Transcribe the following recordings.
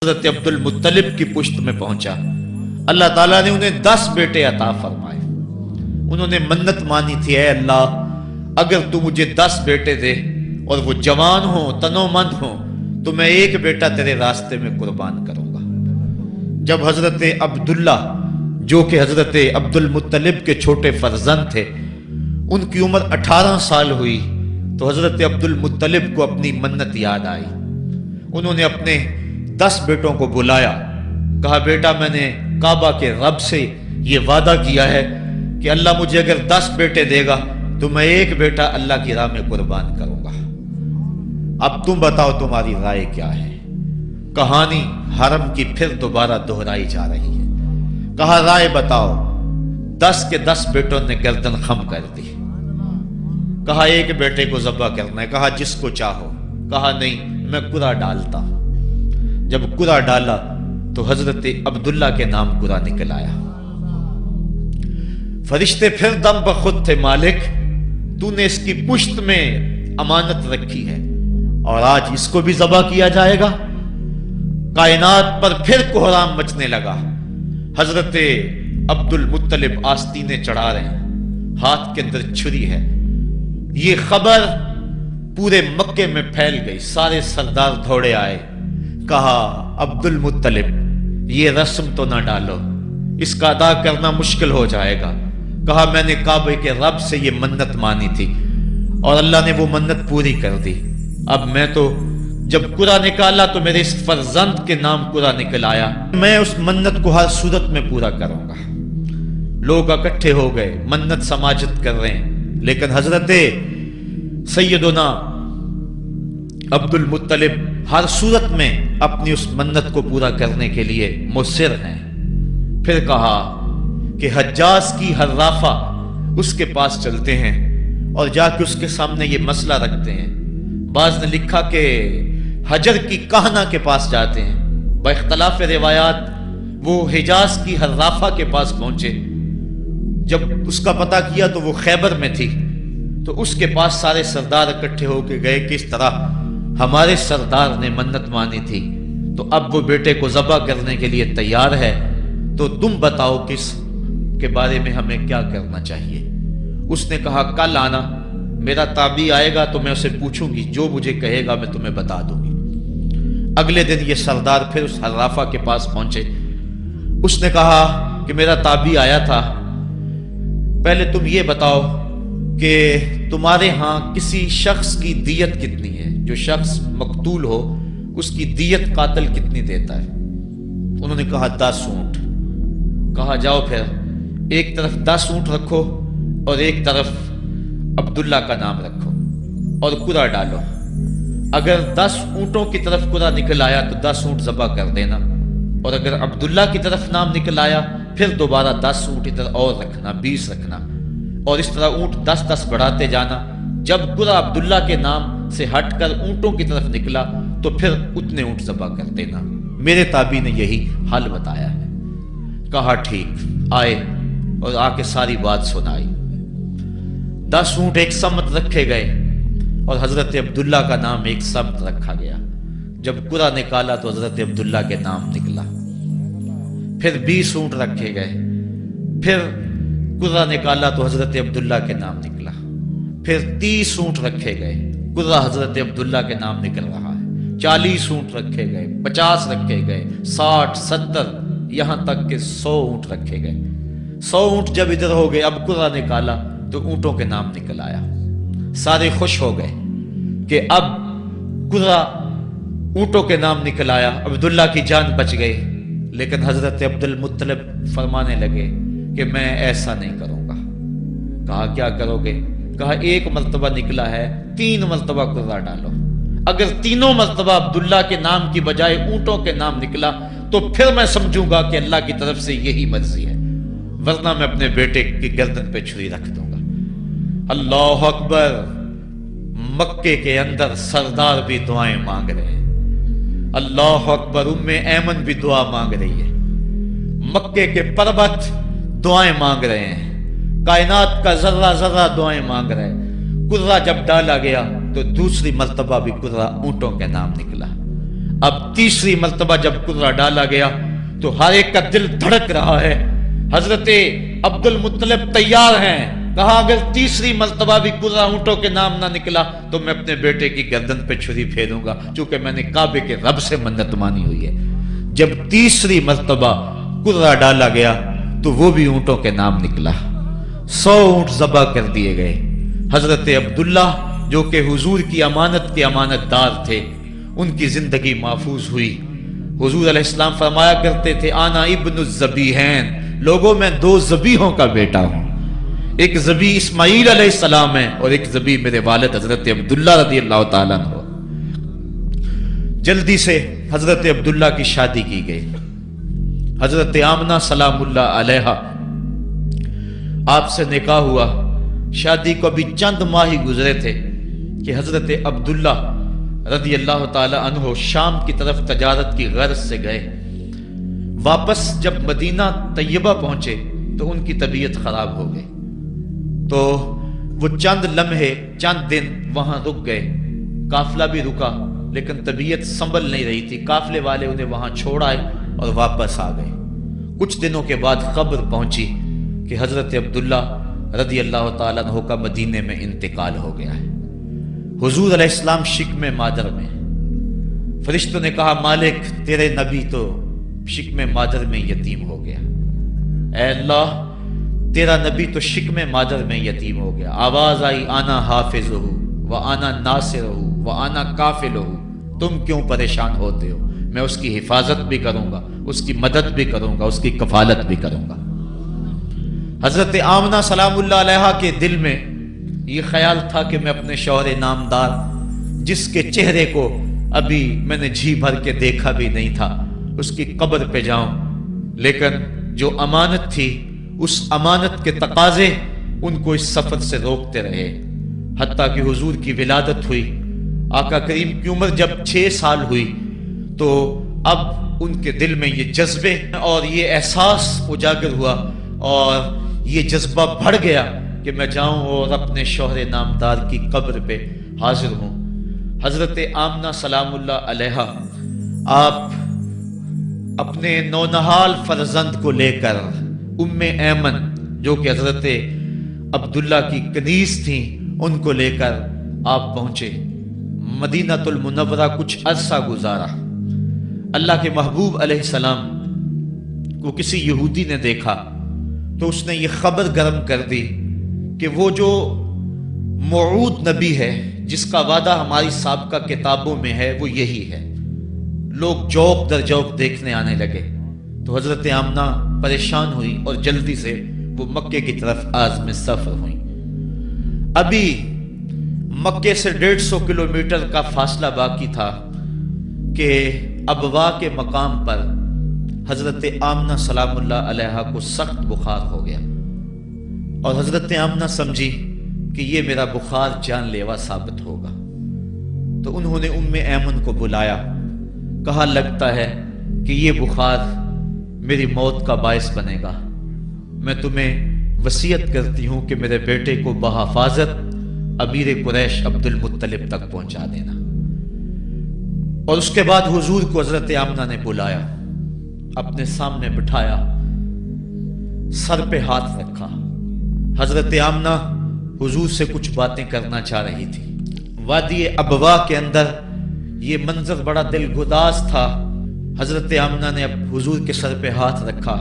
حضرت عبد المطلب کی پشت میں پہنچا۔ اللہ تعالیٰ نے انہیں 10 بیٹے عطا فرمائے۔ انہوں نے منت مانی تھی، اے اللہ اگر تو مجھے 10 بیٹے دے اور وہ جوان ہوں، تنو مند ہوں، تو میں ایک بیٹا تیرے راستے میں قربان کروں گا۔ جب حضرت عبداللہ جو کہ حضرت عبد المطلب کے چھوٹے فرزند تھے، ان کی عمر 18 سال ہوئی تو حضرت عبد المطلب کو اپنی منت یاد آئی۔ انہوں نے اپنے 10 بیٹوں کو بلایا، کہا بیٹا میں نے کعبہ کے رب سے یہ وعدہ کیا ہے کہ اللہ مجھے اگر 10 بیٹے دے گا تو میں ایک بیٹا اللہ کی راہ میں قربان کروں گا۔ اب تم بتاؤ تمہاری رائے کیا ہے؟ کہانی حرم کی پھر دوبارہ دہرائی جا رہی ہے۔ کہا رائے بتاؤ۔ 10 کے 10 بیٹوں نے گردن خم کر دی۔ کہا ایک بیٹے کو ذبح کرنا ہے۔ کہا جس کو چاہو۔ کہا نہیں میں قرعہ ڈالتا ہوں۔ جب قرعہ ڈالا تو حضرت عبداللہ کے نام قرعہ نکل آیا۔ فرشتے پھر دم بخود تھے، مالک تو نے اس کی پشت میں امانت رکھی ہے اور آج اس کو بھی ذبح کیا جائے گا۔ کائنات پر پھر کوہرام مچنے لگا۔ حضرت عبد المطلب آستینے چڑھا رہے ہیں، ہاتھ کے اندر چھری ہے۔ یہ خبر پورے مکے میں پھیل گئی، سارے سردار دوڑے آئے۔ کہا عبد المطلب یہ رسم تو نہ ڈالو، اس کا ادا کرنا مشکل ہو جائے گا۔ کہا میں نے کعبے کے رب سے یہ منت مانی تھی اور اللہ نے وہ منت پوری کر دی۔ اب میں تو جب قرعہ نکالا تو میرے اس فرزند کے نام قرعہ نکل آیا، میں اس منت کو ہر صورت میں پورا کروں گا۔ لوگ اکٹھے ہو گئے، منت سماجت کر رہے ہیں، لیکن حضرت سیدنا عبد المطلب ہر صورت میں اپنی اس منت کو پورا کرنے کے لیے مصر ہیں۔ پھر کہا کہ حجاز کی حرافہ اس کے پاس چلتے ہیں اور جا کے اس کے سامنے یہ مسئلہ رکھتے ہیں۔ بعض نے لکھا کہ حجر کی کہنا کے پاس جاتے ہیں۔ با اختلاف روایات وہ حجاز کی حرافہ کے پاس پہنچے۔ جب اس کا پتہ کیا تو وہ خیبر میں تھی، تو اس کے پاس سارے سردار اکٹھے ہو کے گئے کہ اس طرح ہمارے سردار نے منت مانی تھی تو اب وہ بیٹے کو ذبح کرنے کے لیے تیار ہے، تو تم بتاؤ کس کے بارے میں ہمیں کیا کرنا چاہیے۔ اس نے کہا کل آنا، میرا تابعی آئے گا تو میں اسے پوچھوں گی، جو مجھے کہے گا میں تمہیں بتا دوں گی۔ اگلے دن یہ سردار پھر اس حرافہ کے پاس پہنچے۔ اس نے کہا کہ میرا تابعی آیا تھا، پہلے تم یہ بتاؤ کہ تمہارے ہاں کسی شخص کی دیت کتنی ہے؟ جو شخص مقتول ہو اس کی دیت قاتل کتنی دیتا ہے؟ انہوں نے کہا 10 اونٹ۔ کہا جاؤ پھر ایک طرف 10 اونٹ رکھو اور ایک طرف عبداللہ کا نام رکھو اور قرعہ ڈالو۔ اگر 10 اونٹوں کی طرف قرعہ نکل آیا تو 10 اونٹ ذبح کر دینا، اور اگر عبداللہ کی طرف نام نکل آیا پھر دوبارہ 10 اونٹ ادھر اور رکھنا، 20 رکھنا، اور اس طرح اونٹ 10-10 بڑھاتے جانا۔ جب قرعہ عبداللہ کے نام سے ہٹ کر اونٹوں کی طرف نکلا تو پھر اتنے اونٹ ذبح کر دینا۔ میرے تابعی نے یہی حل بتایا ہے۔ کہا ٹھیک۔ آئے اور آ کے ساری بات سنائی۔ 10 اونٹ ایک سمت رکھے گئے اور حضرت عبداللہ کا نام ایک سمت رکھا گیا۔ جب قرعہ نکالا تو حضرت عبداللہ کے نام نکلا۔ پھر 20 اونٹ رکھے گئے، پھر قرعہ نکالا تو حضرت عبداللہ کے نام نکلا۔ پھر 30 اونٹ رکھے گئے، قرعہ حضرت عبداللہ کے نام نکل رہا ہے۔ 40 اونٹ رکھے گئے، 50 رکھے گئے، 60، 70، یہاں تک کہ 100 اونٹ رکھے گئے۔ 100 اونٹ جب ادھر ہو گئے، اب قرعہ نکالا تو اونٹوں کے نام نکل آیا۔ سارے خوش ہو گئے کہ اب قرعہ اونٹوں کے نام نکل آیا، عبداللہ کی جان بچ گئی۔ لیکن حضرت عبد المطلب فرمانے لگے کہ میں ایسا نہیں کروں گا۔ کہا کیا کرو گے؟ کہا ایک مرتبہ نکلا ہے، 3 مرتبہ قرعہ ڈالو۔ اگر تینوں مرتبہ عبداللہ کے نام کی بجائے اونٹوں کے نام نکلا تو پھر میں سمجھوں گا کہ اللہ کی طرف سے یہی مرضی ہے، ورنہ میں اپنے بیٹے کی گردن پہ چھری رکھ دوں گا۔ اللہ اکبر! مکے کے اندر سردار بھی دعائیں مانگ رہے ہیں۔ اللہ اکبر! ام ایمن بھی دعا مانگ رہی ہے، مکے کے پربت دعائیں مانگ رہے ہیں، کائنات کا ذرہ ذرہ دعائیں مانگ رہے ہیں۔ قرعہ جب ڈالا گیا تو دوسری مرتبہ بھی قرعہ اونٹوں کے نام نکلا۔ اب تیسری مرتبہ جب قرہ ڈالا گیا تو ہر ایک کا دل دھڑک رہا ہے. حضرت عبد المطلب تیار ہیں. کہا اگر تیسری مرتبہ بھی قرہ اونٹوں کے نام نہ نکلا تو میں اپنے بیٹے کی گردن پہ چھری پھیروں گا، چونکہ میں نے کعبے کے رب سے منت مانی ہوئی ہے. جب تیسری مرتبہ قرہ ڈالا گیا تو وہ بھی اونٹوں کے نام نکلا. 100 اونٹ ذبح کر دیے گئے. حضرت عبداللہ جو کہ حضور کی امانت کے امانت دار تھے، ان کی زندگی محفوظ ہوئی. حضور علیہ السلام فرمایا کرتے تھے آنا ابن الذبیحین، لوگوں میں 2 ذبیحوں کا بیٹا ہوں. ایک ذبیح اسماعیل علیہ السلام ہے اور ایک ذبیح میرے والد حضرت عبداللہ رضی اللہ تعالیٰ عنہ. جلدی سے حضرت عبداللہ کی شادی کی گئی. حضرت آمنہ سلام اللہ علیہا آپ سے نکاح ہوا. شادی کو ابھی چند ماہ ہی گزرے تھے کہ حضرت عبداللہ رضی اللہ تعالی عنہ شام کی طرف تجارت کی غرض سے گئے. واپس جب مدینہ طیبہ پہنچے تو ان کی طبیعت خراب ہو گئی. تو وہ چند لمحے چند دن وہاں رک گئے. قافلہ بھی رکا لیکن طبیعت سنبھل نہیں رہی تھی. قافلے والے انہیں وہاں چھوڑ آئے اور واپس آ گئے. کچھ دنوں کے بعد خبر پہنچی کہ حضرت عبداللہ رضی اللہ تعالیٰ عنہ کا مدینے میں انتقال ہو گیا ہے. حضور علیہ السلام شکم مادر میں. فرشتوں نے کہا مالک تیرے نبی تو شکم مادر میں یتیم ہو گیا. اے اللہ تیرا نبی تو شکم مادر میں یتیم ہو گیا. آواز آئی آنا حافظہ و آنا ناصرہ و آنا کافلہ. تم کیوں پریشان ہوتے ہو؟ میں اس کی حفاظت بھی کروں گا، اس کی مدد بھی کروں گا، اس کی کفالت بھی کروں گا. حضرت آمنہ سلام اللہ علیہا کے دل میں یہ خیال تھا کہ میں اپنے شوہر نامدار جس کے چہرے کو ابھی میں نے جی بھر کے دیکھا بھی نہیں تھا اس کی قبر پہ جاؤں. لیکن جو امانت تھی اس امانت کے تقاضے ان کو اس سفر سے روکتے رہے. حتیٰ کہ حضور کی ولادت ہوئی. آقا کریم کی عمر جب 6 سال ہوئی تو اب ان کے دل میں یہ جذبے اور یہ احساس اجاگر ہوا اور یہ جذبہ بڑھ گیا کہ میں جاؤں اور اپنے شوہر نامدار کی قبر پہ حاضر ہوں. حضرت آمنہ سلام اللہ علیہا آپ اپنے نونہال فرزند کو لے کر ام ایمن جو کہ حضرت عبداللہ کی کنیز تھیں ان کو لے کر آپ پہنچے. مدینہ المنورہ کچھ عرصہ گزارا. اللہ کے محبوب علیہ السلام کو کسی یہودی نے دیکھا تو اس نے یہ خبر گرم کر دی کہ وہ جو موعود نبی ہے جس کا وعدہ ہماری سابقہ کتابوں میں ہے وہ یہی ہے. لوگ جوق در جوق دیکھنے آنے لگے. تو حضرت آمنہ پریشان ہوئی اور جلدی سے وہ مکے کی طرف عازم سفر ہوئی. ابھی مکے سے 150 کلومیٹر کا فاصلہ باقی تھا کہ ابوا کے مقام پر حضرت آمنہ سلام اللہ علیہا کو سخت بخار ہو گیا اور حضرت آمنہ سمجھی کہ یہ میرا بخار جان لیوا ثابت ہوگا. تو انہوں نے ام ایمن کو بلایا. کہا لگتا ہے کہ یہ بخار میری موت کا باعث بنے گا. میں تمہیں وصیت کرتی ہوں کہ میرے بیٹے کو بحفاظت امیر قریش عبد المطلب تک پہنچا دینا. اور اس کے بعد حضور کو حضرت آمنہ نے بلایا، اپنے سامنے بٹھایا، سر پہ ہاتھ رکھا. حضرت آمنہ حضور سے کچھ باتیں کرنا چاہ رہی تھی. وادی ابوا کے اندر یہ منظر بڑا دل گداز تھا. حضرت آمنہ نے اب حضور کے سر پہ ہاتھ رکھا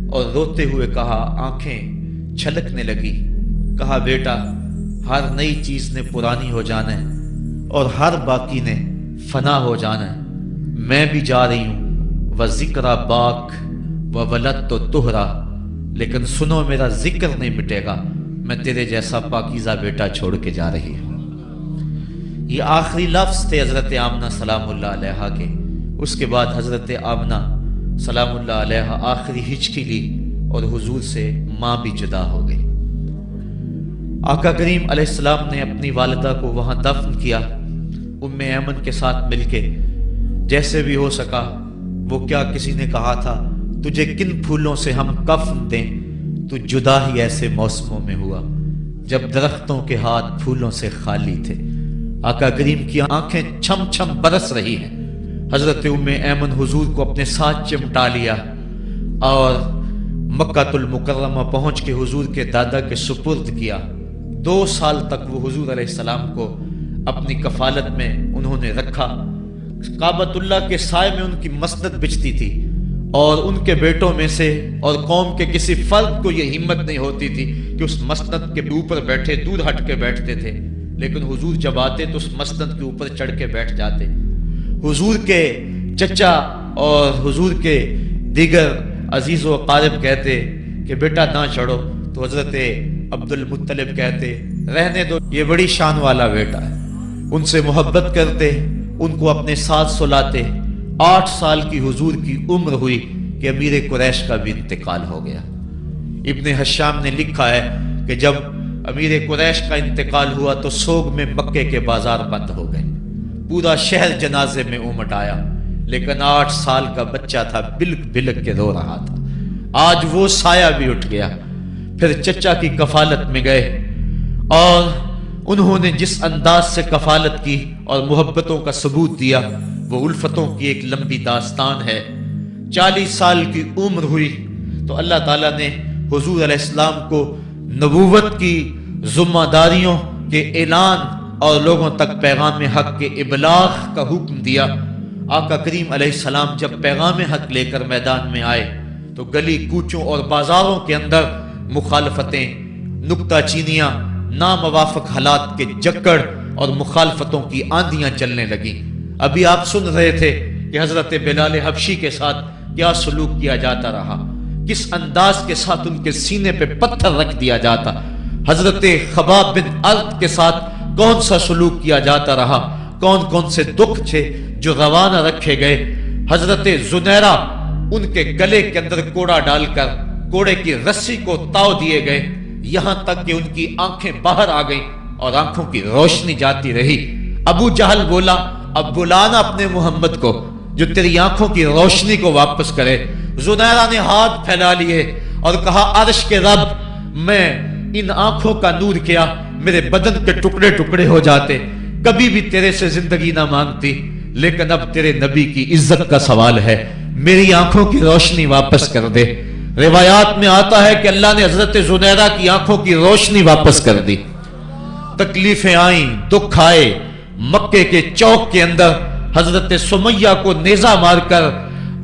اور روتے ہوئے کہا، آنکھیں چھلکنے لگی. کہا بیٹا ہر نئی چیز نے پرانی ہو جانا ہے اور ہر باقی نے فنا ہو جانا ہے. میں بھی جا رہی ہوں وذکر باک و ولد تو تہرا، لیکن سنو میرا ذکر نہیں مٹے گا. میں تیرے جیسا پاکیزہ بیٹا چھوڑ کے جا رہی ہوں. یہ آخری لفظ تھے حضرت آمنہ سلام اللہ علیہا کے. اس کے بعد حضرت آمنہ سلام اللہ علیہا آخری ہچکی لی اور حضور سے ماں بھی جدا ہو گئی. آقا کریم علیہ السلام نے اپنی والدہ کو وہاں دفن کیا ام ایمن کے ساتھ مل کے. جیسے بھی ہو سکا وہ کیا کسی نے کہا تھا تجھے کن پھولوں سے ہم کفن دیں، تو جدا ہی ایسے موسموں میں ہوا جب درختوں کے ہاتھ پھولوں سے خالی تھے. آقا کریم کی آنکھیں چھم چھم برس رہی ہیں. حضرت ام ایمن حضور کو اپنے ساتھ چمٹا لیا اور مکہ المکرمہ پہنچ کے حضور کے دادا کے سپرد کیا۔ 2 سال تک وہ حضور علیہ السلام کو اپنی کفالت میں انہوں نے رکھا۔ کعبۃ اللہ کے سائے میں ان کی مسند بچتی تھی، اور ان کے بیٹوں میں سے اور قوم کے کسی فرد کو یہ ہمت نہیں ہوتی تھی کہ اس مسند کے اوپر بیٹھے، دور ہٹ کے بیٹھتے تھے، لیکن حضور جب آتے تو اس مسند کے اوپر چڑھ کے بیٹھ جاتے۔ حضور کے چچا اور حضور کے دیگر عزیز و اقارب کہتے کہ بیٹا نہ چڑھو، تو حضرت عبد المطلب کہتے رہنے دو، یہ بڑی شان والا بیٹا ہے۔ ان سے محبت کرتے، ان کو اپنے ساتھ سلاتے۔ 8 سال کی حضور کی عمر ہوئی کہ امیر قریش کا بھی انتقال ہو گیا۔ ابن حشام نے لکھا ہے کہ جب امیر قریش کا انتقال ہوا تو سوگ میں مکے کے بازار بند ہو گئے، پورا شہر جنازے میں امٹ آیا، لیکن 8 سال کا بچہ تھا، بلک بلک کے رو رہا تھا۔ آج وہ سایہ بھی اٹھ گیا۔ پھر چچا کی کفالت میں گئے، اور انہوں نے جس انداز سے کفالت کی اور محبتوں کا ثبوت دیا، وہ الفتوں کی ایک لمبی داستان ہے۔ 40 سال کی عمر ہوئی تو اللہ تعالیٰ نے حضور علیہ السلام کو نبوت کی ذمہ داریوں کے اعلان اور لوگوں تک پیغام حق کے ابلاغ کا حکم دیا۔ آقا کریم علیہ السلام جب پیغام حق لے کر میدان میں آئے تو گلی کوچوں اور بازاروں کے اندر مخالفتیں، نکتہ چینیاں، ناموافق حالات کے جکڑ اور مخالفتوں کی آندیاں چلنے لگیں۔ ابھی آپ سن رہے تھے کہ حضرت بلال حبشی کے ساتھ کیا سلوک کیا جاتا رہا، کس انداز کے ساتھ ان کے سینے پہ پتھر رکھ دیا جاتا۔ حضرت خباب بن ارد کے ساتھ کون سا سلوک کیا جاتا رہا، کون کون سے دکھ تھے جو روانہ رکھے گئے۔ حضرت زنیرہ، ان کے گلے کے اندر کوڑا ڈال کر کوڑے کی رسی کو تاؤ دیے گئے، یہاں تک کہ ان کی آنکھیں باہر آ گئیں اور آنکھوں کی روشنی جاتی رہی۔ ابو جہل بولا اب بلانا اپنے محمد کو جو تیری آنکھوں کی روشنی کو واپس کرے۔ زنیرہ نے ہاتھ پھیلا لیے اور کہا عرش کے رب، میں ان آنکھوں کا نور کیا میرے بدن کے ٹکڑے ٹکڑے ہو جاتے، کبھی بھی تیرے سے زندگی نہ مانگتی، لیکن اب تیرے نبی کی عزت کا سوال ہے، میری آنکھوں کی روشنی واپس کر دے۔ روایات میں آتا ہے کہ اللہ نے حضرت زنیرہ کی آنکھوں کی روشنی واپس کر دی۔ تکلیفیں آئیں، دکھ آئے۔ مکے کے چوک کے اندر حضرت سمیہ کو نیزہ مار کر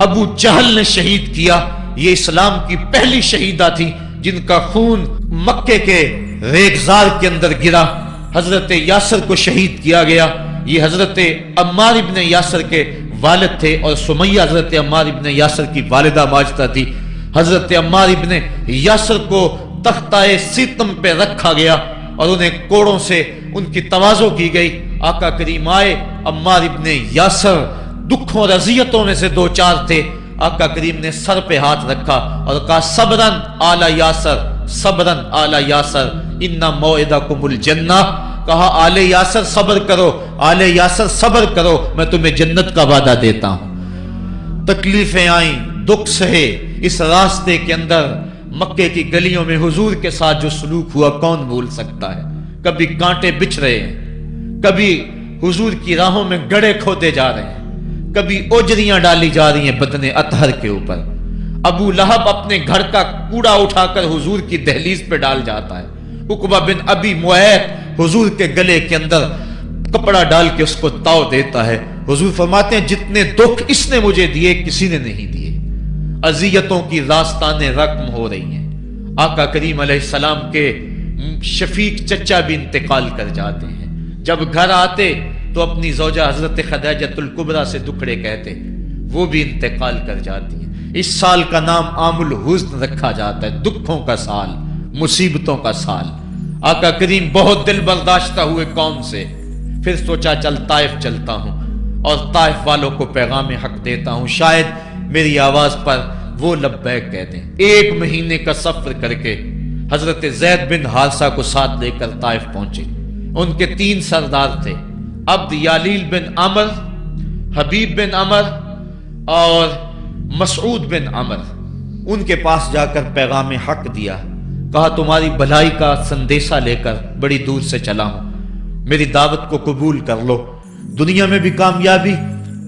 ابو جہل نے شہید کیا۔ یہ اسلام کی پہلی شہیدہ تھی جن کا خون مکے کے ریگزار کے اندر گرا۔ حضرت یاسر کو شہید کیا گیا۔ یہ حضرت عمار ابن یاسر کے والد تھے اور سمیہ حضرت عمار ابن یاسر کی والدہ ماجدہ تھی۔ حضرت عمار ابن یاسر کو تختہ ستم پہ رکھا گیا اور انہیں کوڑوں سے ان کی تواضع کی گئی۔ آقا کریم آئے، عمار ابن یاسر دکھوں اور اذیتوں میں سے 2-4 تھے۔ آقا کریم نے سر پہ ہاتھ رکھا اور کہا صبرن آل یاسر، صبرن آل یاسر ان موعدکم الجنہ۔ کہا آل یاسر صبر کرو، آل یاسر صبر کرو، میں تمہیں جنت کا وعدہ دیتا ہوں۔ تکلیفیں آئیں، دکھ سہے۔ اس راستے کے اندر مکے کی گلیوں میں حضور کے ساتھ جو سلوک ہوا کون بھول سکتا ہے۔ کبھی کانٹے بچھ رہے ہیں، کبھی حضور کی راہوں میں گڑھے کھودے جا رہے ہیں، کبھی اوجریاں ڈالی جا رہی ہیں بدن اطہر کے اوپر۔ ابو لہب اپنے گھر کا کوڑا اٹھا کر حضور کی دہلیز پہ ڈال جاتا ہے۔ عقبہ بن ابی معیط حضور کے گلے کے اندر کپڑا ڈال کے اس کو تاؤ دیتا ہے۔ حضور فرماتے ہیں جتنے دکھ اس نے مجھے دیے کسی نے نہیں دیے۔ اذیتوں کی داستانیں رقم ہو رہی ہیں۔ آقا کریم علیہ السلام کے شفیق چچا بھی انتقال کر جاتے ہیں۔ جب گھر آتے تو اپنی زوجہ حضرت خدیجہ الکبریٰ سے دکھڑے کہتے، وہ بھی انتقال کر جاتی ہیں۔ اس سال کا نام عام الحزن رکھا جاتا ہے، دکھوں کا سال، مصیبتوں کا سال۔ آقا کریم بہت دل برداشتہ ہوئے قوم سے، پھر سوچا چل طائف چلتا ہوں اور طائف والوں کو پیغام حق دیتا ہوں، شاید میری آواز پر وہ لبیک کہہ دیں۔ 1 مہینے کا سفر کر کے حضرت زید بن حارثہ کو ساتھ لے کر طائف پہنچے۔ ان کے 3 سردار تھے، عبد یالیل بن عمر، حبیب بن عمر اور مسعود بن عمر۔ ان کے پاس جا کر پیغام حق دیا، کہا تمہاری بھلائی کا سندیشہ لے کر بڑی دور سے چلا ہوں، میری دعوت کو قبول کر لو، دنیا میں بھی کامیابی،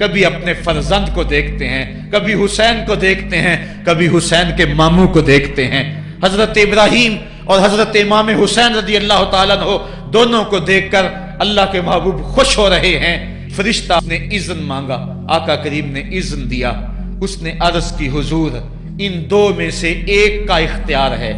کبھی اپنے فرزند کو دیکھتے ہیں، کبھی حسین کو دیکھتے ہیں، کبھی حسین کے ماموں کو دیکھتے ہیں۔ حضرت ابراہیم اور حضرت امام حسین رضی اللہ تعالیٰ عنہ دونوں کو دیکھ کر اللہ کے محبوب خوش ہو رہے ہیں۔ فرشتہ نے اذن مانگا، آقا کریم نے اذن دیا۔ اس نے عرض کی حضور ان دو میں سے ایک کا اختیار ہے،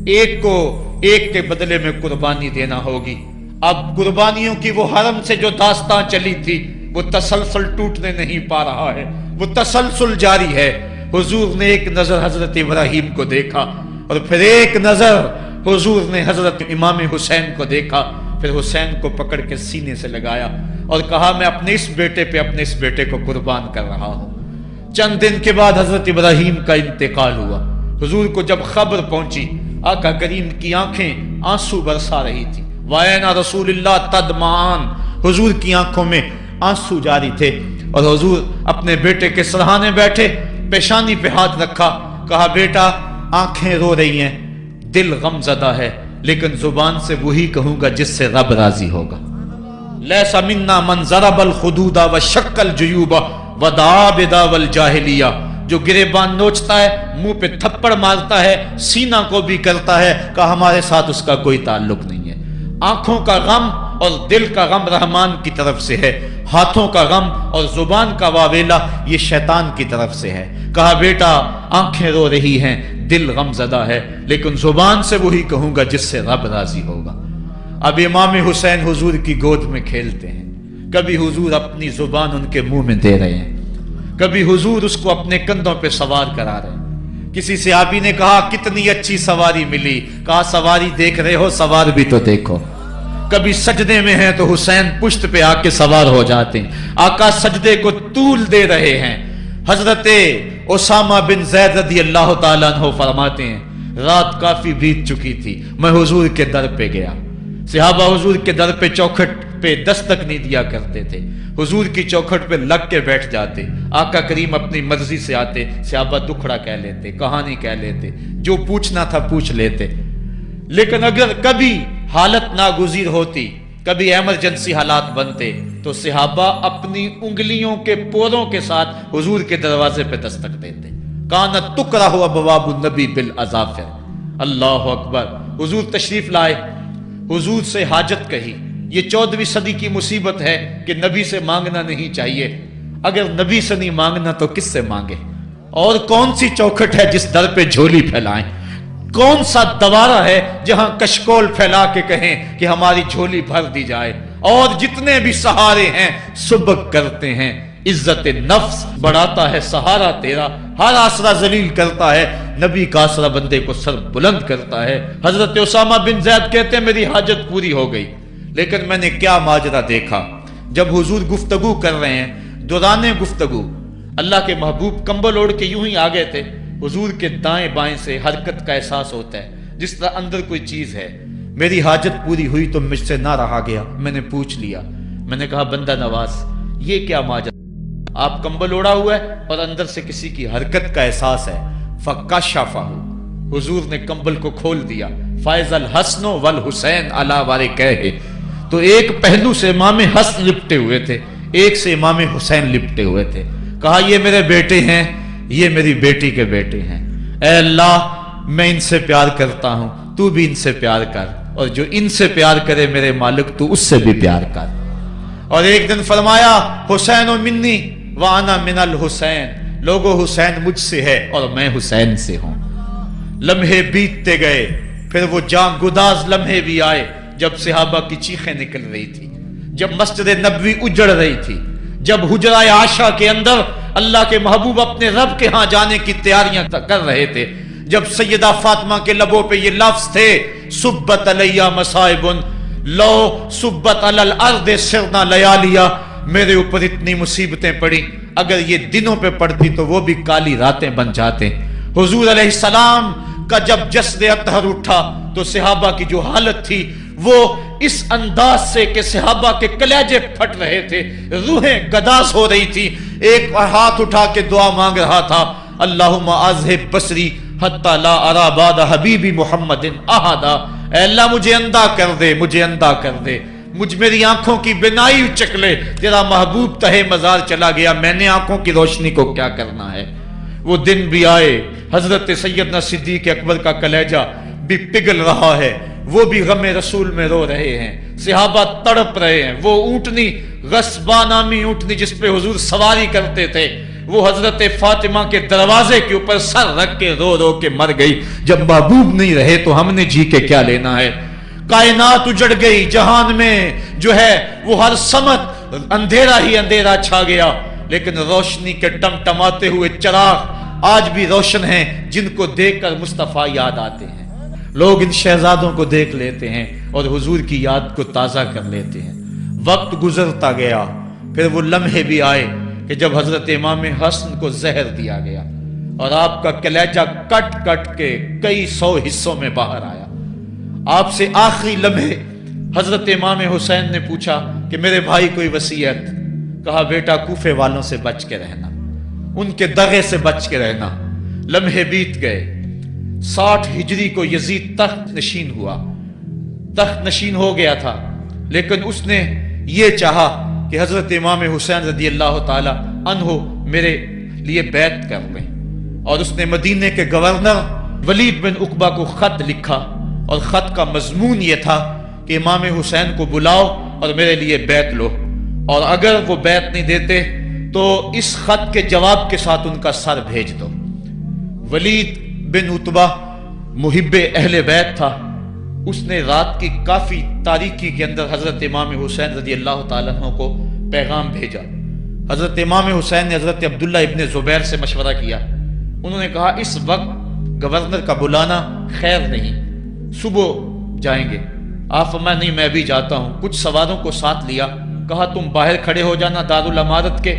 ایک کو ایک کے بدلے میں قربانی دینا ہوگی۔ اب قربانیوں کی وہ حرم سے جو داستان چلی تھی وہ تسلسل ٹوٹنے نہیں پا رہا ہے، وہ تسلسل جاری ہے۔ حضور نے ایک نظر حضرت ابراہیم کو دیکھا اور پھر ایک نظر حضور نے حضرت امام حسین کو دیکھا، پھر حسین کو پکڑ کے سینے سے لگایا اور کہا میں اپنے اس بیٹے پہ اپنے اس بیٹے کو قربان کر رہا ہوں۔ چند دن کے بعد حضرت ابراہیم کا انتقال ہوا۔ حضور کو جب خبر پہنچی، آقا کریم کی آنکھیں آنسو برسا رہی تھی۔ وَأَيْنَ رسول اللہ تدمعان، حضور کی آنکھوں میں آنسو جاری تھے اور حضور اپنے بیٹے کے سرہانے بیٹھے، پیشانی پہ ہاتھ رکھا، کہا بیٹا آنکھیں رو رہی ہیں، دل غم زدہ ہے، لیکن زبان سے وہی کہوں گا جس سے رب راضی ہوگا۔ لیس منا من ضرب الخدود وشق الجیوب ودعا بدعوی الجاہلیہ، جو گریبان نوچتا ہے، منہ پہ تھپڑ مارتا ہے، سینہ کو بھی کرتا ہے، کہ ہمارے ساتھ اس کا کوئی تعلق نہیں ہے۔ آنکھوں کا غم اور دل کا غم رحمان کی طرف سے ہے، ہاتھوں کا غم اور زبان کا واویلا یہ شیطان کی طرف سے ہے۔ کہا بیٹا آنکھیں رو رہی ہیں، دل غم زدہ ہے، لیکن زبان سے وہی کہوں گا جس سے رب راضی ہوگا۔ اب امام حسین حضور کی گود میں کھیلتے ہیں، کبھی حضور اپنی زبان ان کے منہ میں دے رہے ہیں، کبھی حضور اس کو اپنے کندھوں پہ سوار کرا رہے ہیں۔ کسی صحابی نے کہا کتنی اچھی سواری ملی، کہا سواری دیکھ رہے ہو سوار بھی تو دیکھو۔ کبھی سجدے میں ہیں تو حسین پشت پہ آ کے سوار ہو جاتے ہیں، آقا سجدے کو طول دے رہے ہیں۔ حضرت اسامہ بن زید رضی اللہ تعالیٰ عنہ فرماتے ہیں رات کافی بیت چکی تھی، میں حضور کے در پہ گیا۔ صحابہ حضور کے در پہ چوکھٹ پہ دستک نہیں دیا کرتے تھے، حضور کی چوکھٹ پہ لگ کے بیٹھ جاتے، آقا کریم اپنی مرضی سے آتے، صحابہ دکھڑا کہہ لیتے، کہانی کہہ لیتے، جو پوچھنا تھا پوچھ لیتے۔ لیکن اگر کبھی حالت ناگزیر ہوتی، کبھی ایمرجنسی حالات بنتے، تو صحابہ اپنی انگلیوں کے پوروں کے ساتھ حضور کے دروازے پہ دستک دیتے۔ کانت تکرہ ابواب النبی بالاظافر، اللہ اکبر۔ حضور تشریف لائے، حضور سے حاجت کہی۔ یہ 14ویں صدی کی مصیبت ہے کہ نبی سے مانگنا نہیں چاہیے۔ اگر نبی سے نہیں مانگنا تو کس سے مانگے؟ اور کون سی چوکھٹ ہے جس در پہ جھولی پھیلائیں؟ کون سا دوارہ ہے جہاں کشکول پھیلا کے کہیں کہ ہماری جھولی بھر دی جائے؟ اور جتنے بھی سہارے ہیں سبک کرتے ہیں، عزت نفس بڑھاتا ہے سہارا تیرا، ہر آسرا ذلیل کرتا ہے، نبی کا آسرا بندے کو سر بلند کرتا ہے۔ حضرت اسامہ بن زید کہتے ہیں میری حاجت پوری ہو گئی، لیکن میں نے کیا ماجرا دیکھا۔ جب حضور گفتگو کر رہے ہیں، دوران گفتگو اللہ کے محبوب کمبل اوڑھ کے یوں ہی آ گئے تھے، حضور کے دائیں بائیں سے حرکت کا احساس ہوتا ہے، جس طرح اندر کوئی چیز ہے۔ میری حاجت پوری ہوئی تو مجھ سے نہ رہا گیا، میں نے پوچھ لیا، میں نے کہا بندہ نواز یہ کیا ماجرا؟ آپ کمبل اوڑھا ہوا ہے اور اندر سے کسی کی حرکت کا احساس ہے۔ فکشفہ، حضور نے کمبل کو کھول دیا۔ فائز الحسن والحسین علی وارکیہ، تو ایک پہلو سے امام حسن لپٹے ہوئے تھے، ایک سے امام حسین لپٹے ہوئے تھے۔ کہا یہ میرے بیٹے ہیں، یہ میری بیٹی کے بیٹے ہیں، اے اللہ میں ان سے پیار کرتا ہوں، تو بھی ان سے پیار کر، اور جو ان سے پیار کرے میرے مالک تو اس سے بھی پیار کر۔ اور ایک دن فرمایا حسین منی وانا من الحسین، لوگو حسین مجھ سے ہے اور میں حسین سے ہوں۔ لمحے بیتتے گئے، پھر وہ جاں گداز لمحے بھی آئے جب صحابہ کی چیخیں نکل رہی تھی، جب مسجد نبوی اجڑ رہی تھی، جب حجرہ عائشہ کے اندر اللہ کے محبوب اپنے رب کے ہاں جانے کی تیاریاں کر رہے تھے، جب سیدہ فاطمہ کے لبوں پہ یہ لفظ تھے سبت علیہ مصائب لو سبت علی الارض سرنا لیالیا، میرے اوپر اتنی مصیبتیں پڑی، اگر یہ دنوں پہ پڑتی تو وہ بھی کالی راتیں بن جاتے۔ حضور علیہ السلام کا جب جسد اطہر اٹھا تو صحابہ کی جو حالت تھی وہ اس انداز سے کہ صحابہ کے کلیجے پھٹ رہے تھے، روحیں گداز ہو رہی تھی۔ ایک ہاتھ اٹھا کے دعا مانگ رہا تھا، اللہم اذہب بصری حتی لا ارا بعد حبیبی محمد احدا، اے اللہ مجھے اندھا کر دے، مجھے اندھا کر دے، مجھ میری آنکھوں کی بینائی اچک لے، تیرا محبوب تہے مزار چلا گیا، میں نے آنکھوں کی روشنی کو کیا کرنا ہے۔ وہ دن بھی آئے، حضرت سیدنا صدیق اکبر کا کلیجہ بھی پگھل رہا ہے، وہ بھی غم رسول میں رو رہے ہیں، صحابہ تڑپ رہے ہیں۔ وہ اونٹنی، غصبہ نامی اونٹنی جس پہ حضور سواری کرتے تھے، وہ حضرت فاطمہ کے دروازے کے اوپر سر رکھ کے رو رو کے مر گئی۔ جب محبوب نہیں رہے تو ہم نے جی کے کیا لینا ہے۔ کائنات اجڑ گئی، جہان میں جو ہے وہ ہر سمت اندھیرا ہی اندھیرا چھا گیا، لیکن روشنی کے ٹمٹماتے ہوئے چراغ آج بھی روشن ہیں، جن کو دیکھ کر مصطفیٰ یاد آتے ہیں۔ لوگ ان شہزادوں کو دیکھ لیتے ہیں اور حضور کی یاد کو تازہ کر لیتے ہیں۔ وقت گزرتا گیا، پھر وہ لمحے بھی آئے کہ جب حضرت امام حسن کو زہر دیا گیا اور آپ کا کلیجہ کٹ کٹ کے کئی سو حصوں میں باہر آیا۔ آپ سے آخری لمحے حضرت امام حسین نے پوچھا کہ میرے بھائی کوئی وصیت؟ کہا بیٹا کوفے والوں سے بچ کے رہنا، ان کے دغے سے بچ کے رہنا۔ لمحے بیت گئے، 60 ہجری کو یزید تخت نشین ہوا، تخت نشین ہو گیا تھا، لیکن اس نے یہ چاہا کہ حضرت امام حسین رضی اللہ تعالی عنہ میرے لیے بیعت کر لیں، اور اس نے مدینے کے گورنر ولید بن عقبہ کو خط لکھا، اور خط کا مضمون یہ تھا کہ امام حسین کو بلاؤ اور میرے لیے بیعت لو، اور اگر وہ بیعت نہیں دیتے تو اس خط کے جواب کے ساتھ ان کا سر بھیج دو۔ ولید بن عتبہ محب اہل بیت تھا، اس نے رات کی کافی تاریکی کے اندر حضرت امام حسین رضی اللہ تعالیٰ عنہ کو پیغام بھیجا۔ حضرت امام حسین نے حضرت عبداللہ ابن زبیر سے مشورہ کیا، انہوں نے کہا اس وقت گورنر کا بلانا خیر نہیں، صبح جائیں گے۔ آپ فرمایا نہیں میں بھی جاتا ہوں۔ کچھ سواروں کو ساتھ لیا، کہا تم باہر کھڑے ہو جانا دارالامارت کے،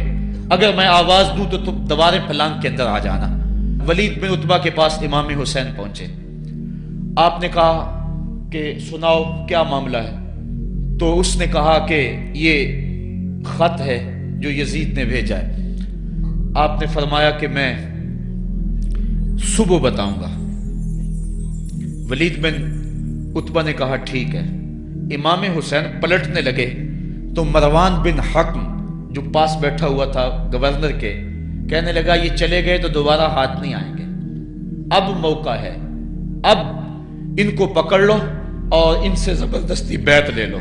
اگر میں آواز دوں تو تم دوارے پھلانگ کے اندر آ جانا۔ ولید بن عتبہ کے پاس امام حسین پہنچے، آپ نے کہا کہ سناؤ کیا معاملہ ہے؟ تو اس نے کہا کہ یہ خط ہے جو یزید نے بھیجا ہے۔ آپ نے فرمایا کہ میں صبح بتاؤں گا۔ ولید بن عتبہ نے کہا ٹھیک ہے۔ امام حسین پلٹنے لگے تو مروان بن حکم جو پاس بیٹھا ہوا تھا گورنر کے، کہنے لگا یہ چلے گئے تو دوبارہ ہاتھ نہیں آئیں گے، اب موقع ہے، اب ان کو پکڑ لو اور ان سے زبردستی بیعت لے لو۔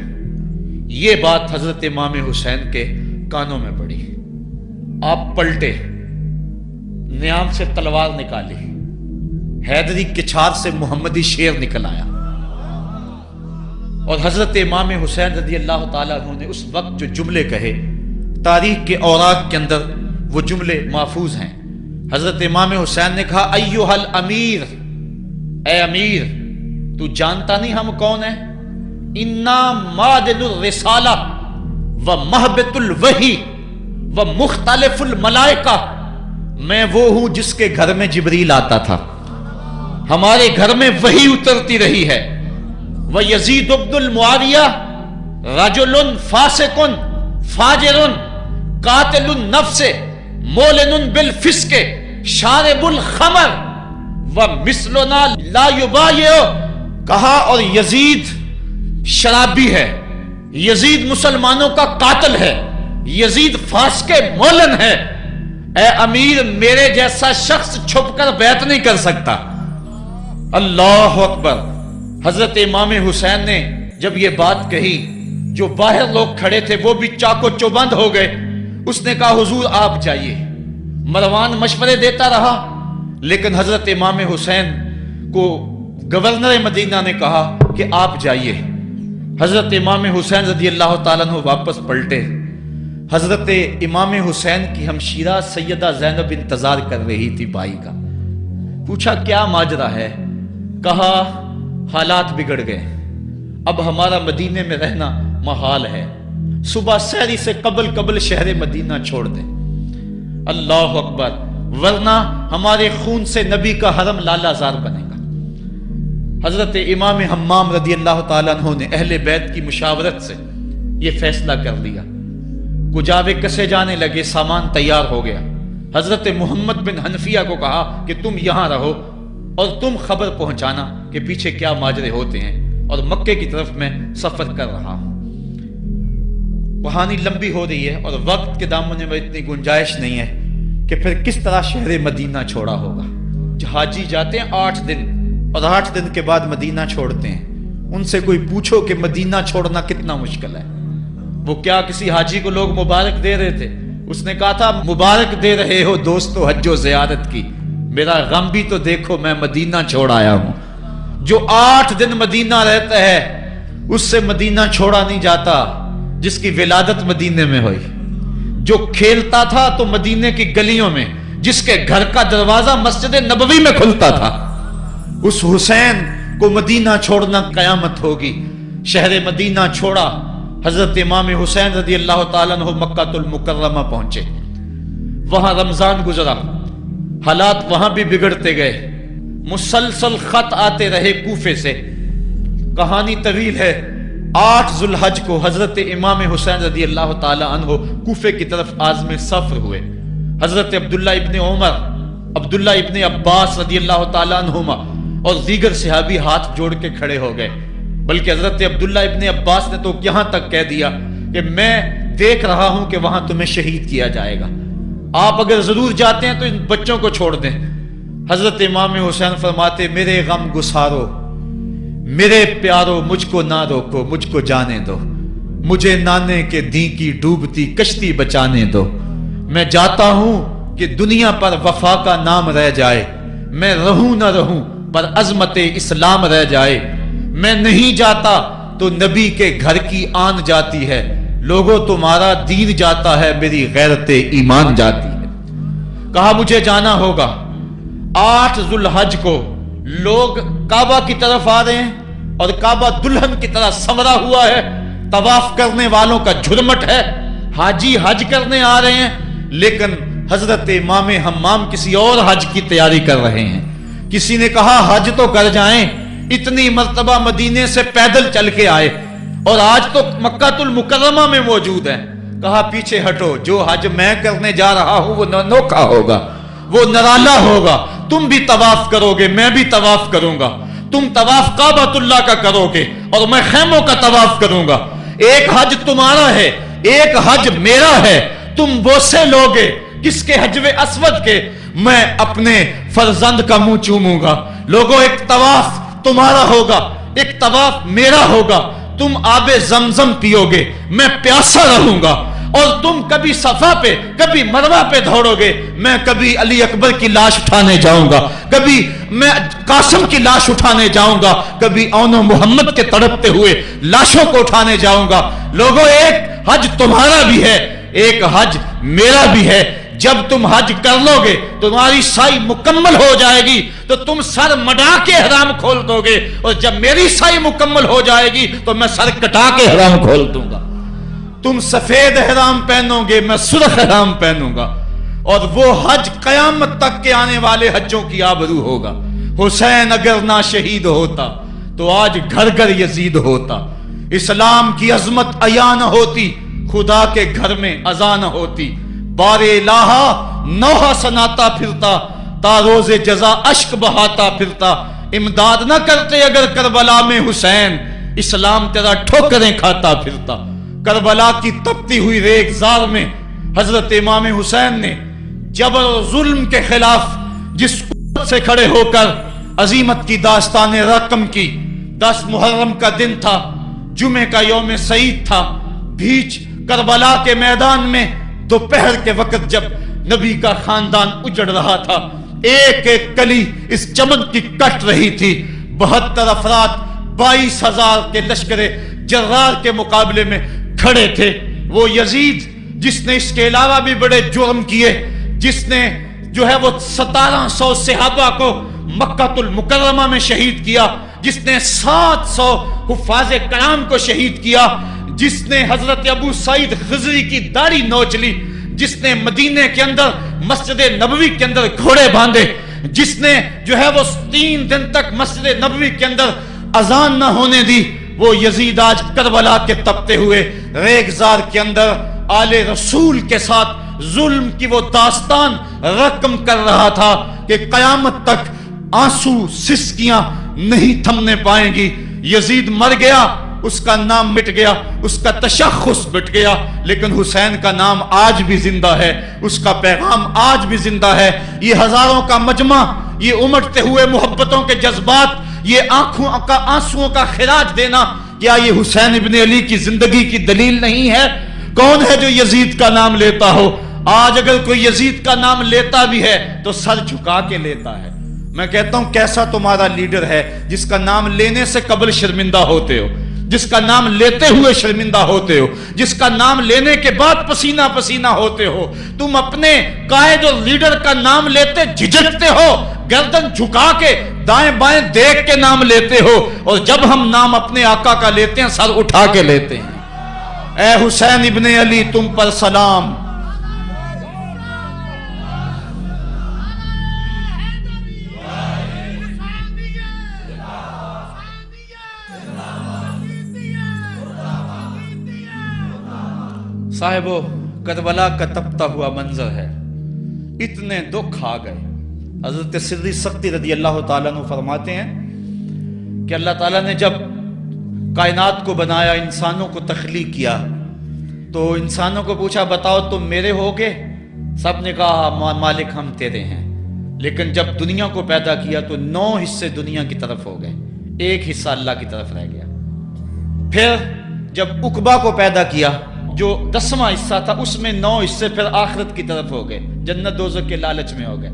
یہ بات حضرت امام حسین کے کانوں میں پڑی، آپ پلٹے، نیام سے تلوار نکالی، حیدری کچھار سے محمدی شیر نکل آیا، اور حضرت امام حسین رضی اللہ تعالیٰ عنہ نے اس وقت جو جملے کہے، تاریخ کے اوراق کے اندر وہ جملے محفوظ ہیں۔ حضرت امام حسین نے کہا ایھا الامیر، اے امیر تو جانتا نہیں ہم کون ہیں؟ انا مادن الرسالہ و محبت الوحی و مختلف الملائکہ، میں وہ ہوں جس کے گھر میں جبریل آتا تھا، ہمارے گھر میں وحی اترتی رہی ہے۔ وَيَزِيدُ بْنُ الْمُعَاوِيَةِ رَجُلٌ فَاسِقٌ فَاجِرٌ قَاتِلُ النَّفْسِ مُعْلِنٌ بِالْفِسْقِ شَارِبُ الْخَمْرِ وَمِثْلُنَا لَا يُبَايِعُ، کہا اور یزید شرابی ہے، یزید مسلمانوں کا قاتل ہے، یزید فاسق مولن ہے، اے امیر میرے جیسا شخص چھپ کر بیعت نہیں کر سکتا۔ اللہ اکبر۔ حضرت امام حسین نے جب یہ بات کہی، جو باہر لوگ کھڑے تھے وہ بھی چاقو چوبند ہو گئے۔ اس نے کہا حضور آپ جائیے۔ مروان مشورے دیتا رہا، لیکن حضرت امام حسین کو گورنر مدینہ نے کہا کہ آپ جائیے۔ حضرت امام حسین رضی اللہ تعالیٰ عنہ واپس پلٹے۔ حضرت امام حسین کی ہمشیرہ سیدہ زینب انتظار کر رہی تھی بھائی کا۔ پوچھا کیا ماجرا ہے؟ کہا حالات بگڑ گئے، اب ہمارا مدینے میں رہنا محال ہے، صبح سحری سے قبل شہر مدینہ چھوڑ دیں۔ اللہ اکبر، ورنہ ہمارے خون سے نبی کا حرم لالا زار بنے گا۔ حضرت امام حمام رضی اللہ تعالیٰ عنہ نے اہل بیت کی مشاورت سے یہ فیصلہ کر لیا۔ کجاوے کسے جانے لگے، سامان تیار ہو گیا۔ حضرت محمد بن حنفیہ کو کہا کہ تم یہاں رہو اور تم خبر پہنچانا کہ پیچھے کیا ماجرے ہوتے ہیں، اور مکے کی طرف میں سفر کر رہا ہوں۔ کہانی لمبی ہو رہی ہے اور وقت کے دامن میں اتنی گنجائش نہیں ہے کہ پھر کس طرح شہر مدینہ چھوڑا ہوگا. حاجی جاتے ہیں 8 دن اور 8 دن کے بعد مدینہ چھوڑتے ہیں. ان سے کوئی پوچھو کہ مدینہ چھوڑنا کتنا مشکل ہے. وہ کیا کسی حاجی کو لوگ مبارک دے رہے تھے؟ اس نے کہا تھا مبارک دے رہے ہو دوستو حج و زیارت کی، میرا غم بھی تو دیکھو، میں مدینہ چھوڑ آیا ہوں. جو 8 دن مدینہ رہتا ہے اس سے مدینہ چھوڑا نہیں جاتا جس کی ولادت مدینے میں ہوئی. جو کھیلتا تھا تو مدینے کی گلیوں میں، جس کے گھر کا دروازہ مسجد نبوی میں کھلتا تھا، اس حسین کو مدینہ چھوڑنا قیامت ہوگی. شہر مدینہ چھوڑا. حضرت امام حسین رضی اللہ تعالیٰ عنہ مکہ المکرمہ پہنچے. وہاں رمضان گزرا، حالات وہاں بھی بگڑتے گئے. مسلسل خط آتے رہے کوفے سے. کہانی طویل ہے. 8 ذو الحج کو حضرت امام حسین رضی اللہ تعالیٰ عنہ کوفے کی طرف عازم سفر ہوئے. حضرت عبداللہ ابن عمر، عبداللہ ابن عباس رضی اللہ تعالیٰ عنہما اور دیگر صحابی ہاتھ جوڑ کے کھڑے ہو گئے. بلکہ حضرت عبداللہ ابن عباس نے تو یہاں تک کہہ دیا کہ میں دیکھ رہا ہوں کہ وہاں تمہیں شہید کیا جائے گا، آپ اگر ضرور جاتے ہیں تو ان بچوں کو چھوڑ دیں. حضرت امام حسین فرماتے میرے غم گسارو، میرے پیارو مجھ کو نہ روکو، مجھ کو جانے دو، مجھے نانے کے دی کی ڈوبتی کشتی بچانے دو. میں جاتا ہوں کہ دنیا پر وفا کا نام رہ جائے، میں رہوں نہ رہوں پر عظمت اسلام رہ جائے. میں نہیں جاتا تو نبی کے گھر کی آن جاتی ہے. لوگوں تمہارا دین جاتا ہے، میری غیرت ایمان جاتی ہے. کہا مجھے جانا ہوگا. 8 ذو الحج کو لوگ کعبہ کی طرف آ رہے ہیں اور کعبہ دلہن کی طرح سنورا ہوا ہے. طواف کرنے والوں کا جھرمٹ ہے. حاجی حج کرنے آ رہے ہیں لیکن حضرت امام حمام کسی اور حج کی تیاری کر رہے ہیں. کسی نے کہا حج تو کر جائیں، اتنی مرتبہ مدینے سے پیدل چل کے آئے اور آج تو مکہ المکرمہ میں موجود ہے. کہا پیچھے ہٹو، جو حج میں کرنے جا رہا ہوں وہ نوکھا ہوگا، وہ نرالا ہوگا. تم بھی طواف کرو گے، میں بھی طواف کروں گا. تم طواف کعبۃ اللہ کا کرو گے اور میں خیموں کا طواف کروں گا. ایک حج تمہارا ہے، ایک حج میرا ہے. تم بوسے لوگے کس کے حجر اسود کے، میں اپنے فرزند کا منہ چوموں گا. لوگوں ایک طواف تمہارا ہوگا، ایک طواف میرا ہوگا. تم آب زمزم پیو گے، میں پیاسا رہوں گا. اور تم کبھی صفا پہ کبھی مروہ پہ دوڑو گے، میں کبھی علی اکبر کی لاش اٹھانے جاؤں گا، کبھی میں قاسم کی لاش اٹھانے جاؤں گا، کبھی اون محمد کے تڑپتے ہوئے لاشوں کو اٹھانے جاؤں گا. لوگوں ایک حج تمہارا بھی ہے، ایک حج میرا بھی ہے. جب تم حج کر لو گے تمہاری سائی مکمل ہو جائے گی تو تم سر مڈا کے احرام کھول دو گے، اور جب میری سائی مکمل ہو جائے گی تو میں سر کٹا کے احرام کھول دوں گا. تم سفید احرام پہنو گے، میں سرخ احرام پہنوں گا. اور وہ حج قیامت تک کے آنے والے حجوں کی آبرو ہوگا. حسین اگر نہ شہید ہوتا تو آج گھر گھر یزید ہوتا. اسلام کی عظمت عیاں نہ ہوتی، خدا کے گھر میں اذان نہ ہوتی. بار الہا نوحہ سناتا پھرتا، تا روز جزا اشک بہاتا پھرتا. امداد نہ کرتے اگر کربلا میں حسین، اسلام تیرا ٹھوکریں کھاتا پھرتا. کربلا کی تپتی ہوئی ریگزار میں حضرت امام حسین نے جبر و ظلم کے خلاف جس قوت سے کھڑے ہو کر عظیمت کی داستان رقم کی. 10 محرم کا دن تھا، جمعے کا یوم سعید تھا. بھیچ کربلا کے میدان میں دوپہر کے وقت جب نبی کا خاندان اجڑ رہا تھا، ایک ایک کلی اس چمن کی کٹ رہی تھی. 72 افراد 22,000 کے لشکر جرار کے مقابلے میں کھڑے تھے. وہ یزید جس نے اس کے علاوہ بھی بڑے جرم کیے، جس نے جو ہے وہ 1700 صحابہ کو مکہ المکرمہ میں شہید کیا، جس نے 700 حفاظ کرام کو شہید کیا، جس نے حضرت ابو سعید خضری کی داڑھی نوچ لی، جس نے مدینے کے اندر مسجد نبوی کے اندر گھوڑے باندھے، جس نے جو ہے وہ 3 دن تک مسجد نبوی کے اندر اذان نہ ہونے دی، وہ یزید آج کربلا کے تپتے ہوئے ریگزار کے اندر آل رسول کے ساتھ ظلم کی وہ داستان رقم کر رہا تھا کہ قیامت تک آنسو سسکیاں نہیں تھمنے پائیں گی. یزید مر گیا اس کا نام مٹ گیا، اس کا تشخص مٹ گیا، لیکن حسین کا نام آج بھی زندہ ہے، اس کا پیغام آج بھی زندہ ہے۔ یہ ہزاروں کا مجمع، یہ امٹتے ہوئے محبتوں کے جذبات، یہ آنکھوں کا آنسوؤں کا خراج دینا، کیا یہ حسین ابن علی کی زندگی کی دلیل نہیں ہے؟ کون ہے جو یزید کا نام لیتا ہو؟ آج اگر کوئی یزید کا نام لیتا بھی ہے تو سر جھکا کے لیتا ہے۔ میں کہتا ہوں کیسا تمہارا لیڈر ہے جس کا نام لینے سے قبل شرمندہ ہوتے ہو، جس کا نام لیتے ہوئے شرمندہ ہوتے ہو، جس کا نام لینے کے بعد پسینہ پسینہ ہوتے ہو۔ تم اپنے قائد اور لیڈر کا نام لیتے جھجکتے ہو، گردن جھکا کے دائیں بائیں دیکھ کے نام لیتے ہو، اور جب ہم نام اپنے آقا کا لیتے ہیں سر اٹھا کے لیتے ہیں۔ اے حسین ابن علی تم پر سلام۔ صاحبو، کربلا کا تپتا ہوا منظر ہے، اتنے دکھ آ گئے۔ حضرت سری سختی رضی اللہ تعالیٰ عنہ فرماتے ہیں کہ اللہ تعالیٰ نے جب کائنات کو بنایا، انسانوں کو تخلیق کیا، تو انسانوں کو پوچھا بتاؤ تم میرے ہوگے؟ سب نے کہا مالک ہم تیرے ہیں۔ لیکن جب دنیا کو پیدا کیا تو 9 حصے دنیا کی طرف ہو گئے، 1 حصہ اللہ کی طرف رہ گیا۔ پھر جب عقبہ کو پیدا کیا جو 10واں حصہ تھا، اس میں 9 حصے پھر آخرت کی طرف ہو گئے، جنت دوزخ کے لالچ میں ہو گئے،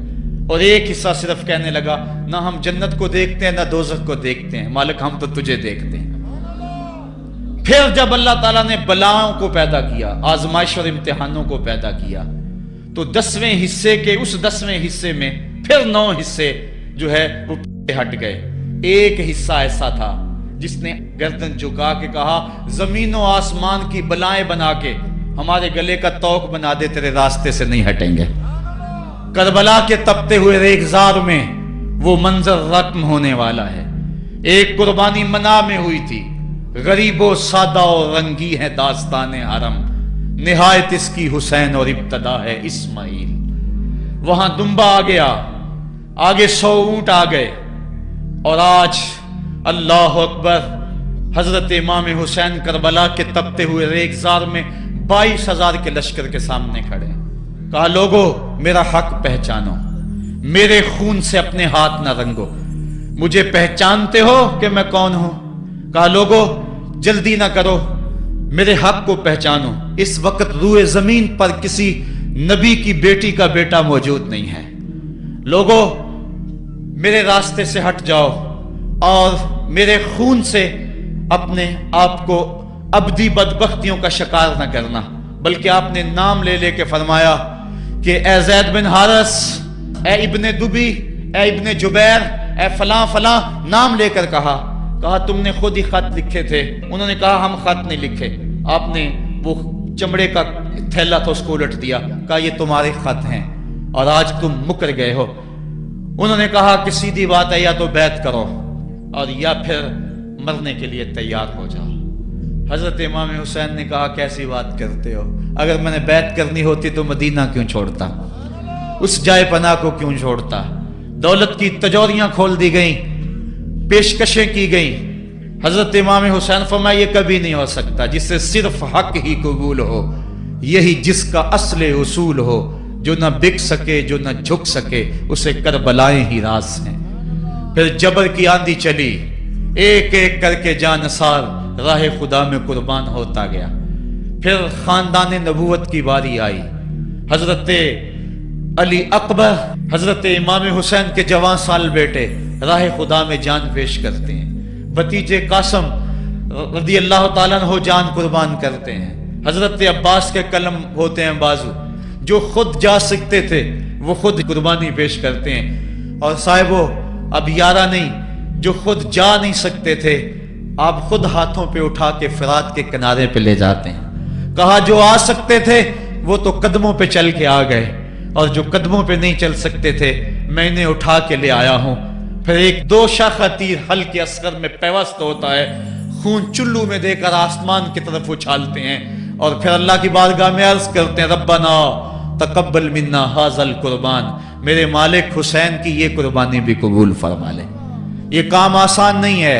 اور 1 حصہ صرف کہنے لگا نہ ہم جنت کو دیکھتے ہیں نہ دوزخ کو دیکھتے ہیں، مالک ہم تو تجھے دیکھتے ہیں۔ پھر جب اللہ تعالیٰ نے بلاؤں کو پیدا کیا، آزمائش اور امتحانوں کو پیدا کیا، تو 10ویں حصے کے اس 10ویں حصے میں پھر 9 حصے جو ہے وہ ہٹ گئے۔ 1 حصہ ایسا تھا جس نے گردن جھکا کے کہا زمین و آسمان کی بلائیں بنا کے ہمارے گلے کا توق بنا دے، تیرے راستے سے نہیں ہٹیں گے۔ کربلا کے تپتے ہوئے ریگزار میں وہ منظر رقم ہونے والا ہے۔ ایک قربانی منا میں ہوئی تھی، غریب و سادہ اور رنگی ہے داستان حرم، نہایت اس کی حسین اور ابتدا ہے اسماعیل۔ وہاں دمبا آ گیا، آگے 100 اونٹ آ گئے، اور آج اللہ اکبر، حضرت امام حسین کربلا کے تپتے ہوئے ریگزار میں 22,000 کے لشکر کے سامنے کھڑے۔ کہا لوگو میرا حق پہچانو، میرے خون سے اپنے ہاتھ نہ رنگو، مجھے پہچانتے ہو کہ میں کون ہوں؟ کہا لوگو جلدی نہ کرو، میرے حق کو پہچانو۔ اس وقت روئے زمین پر کسی نبی کی بیٹی کا بیٹا موجود نہیں ہے، لوگو میرے راستے سے ہٹ جاؤ اور میرے خون سے اپنے آپ کو ابدی بدبختیوں کا شکار نہ کرنا۔ بلکہ آپ نے نام لے لے کے فرمایا کہ اے زید بن حارث، اے ابن دبی، اے ابن جبیر، اے فلاں فلاں، نام لے کر کہا تم نے خود ہی خط لکھے تھے۔ انہوں نے کہا ہم خط نہیں لکھے۔ آپ نے وہ چمڑے کا تھیلا تھا اس کو الٹ دیا، کہا یہ تمہارے خط ہیں اور آج تم مکر گئے ہو۔ انہوں نے کہا کہ سیدھی بات ہے، یا تو بیعت کرو اور یا پھر مرنے کے لیے تیار ہو جاؤ۔ حضرت امام حسین نے کہا کیسی بات کرتے ہو، اگر میں نے بیعت کرنی ہوتی تو مدینہ کیوں چھوڑتا، اس جائے پناہ کو کیوں چھوڑتا۔ دولت کی تجوریاں کھول دی گئیں، پیشکشیں کی گئیں۔ حضرت امام حسین فرمایا یہ کبھی نہیں ہو سکتا، جس سے صرف حق ہی قبول ہو، یہی جس کا اصل اصول ہو، جو نہ بک سکے جو نہ جھک سکے، اسے کربلائیں ہی راز ہیں۔ پھر جبر کی آندھی چلی، ایک ایک کر کے جانثار راہ خدا میں قربان ہوتا گیا۔ پھر خاندان نبوت کی باری آئی، حضرت علی اکبر حضرت امام حسین کے جوان سال بیٹے راہ خدا میں جان پیش کرتے ہیں، بھتیجے قاسم رضی اللہ تعالیٰ عنہ جان قربان کرتے ہیں، حضرت عباس کے قلم ہوتے ہیں بازو، جو خود جا سکتے تھے وہ خود قربانی پیش کرتے ہیں۔ اور صاحبو اب یارہ نہیں، جو خود جا نہیں سکتے تھے آپ خود ہاتھوں پہ اٹھا کے فرات کے کنارے پہ لے جاتے ہیں۔ کہا جو آ سکتے تھے وہ تو قدموں پہ چل کے آ گئے، اور جو قدموں پہ نہیں چل سکتے تھے میں انہیں اٹھا کے لے آیا ہوں۔ پھر ایک 2 شاخہ تیر ہلکے عسکر میں پیوست ہوتا ہے، خون چلو میں دے کر آسمان کی طرف اچھالتے ہیں، اور پھر اللہ کی بارگاہ میں عرض کرتے ہیں ربنا تقبل منا ھذا القربان، میرے مالک حسین کی یہ قربانی بھی قبول فرما لے۔ یہ کام آسان نہیں ہے،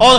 اور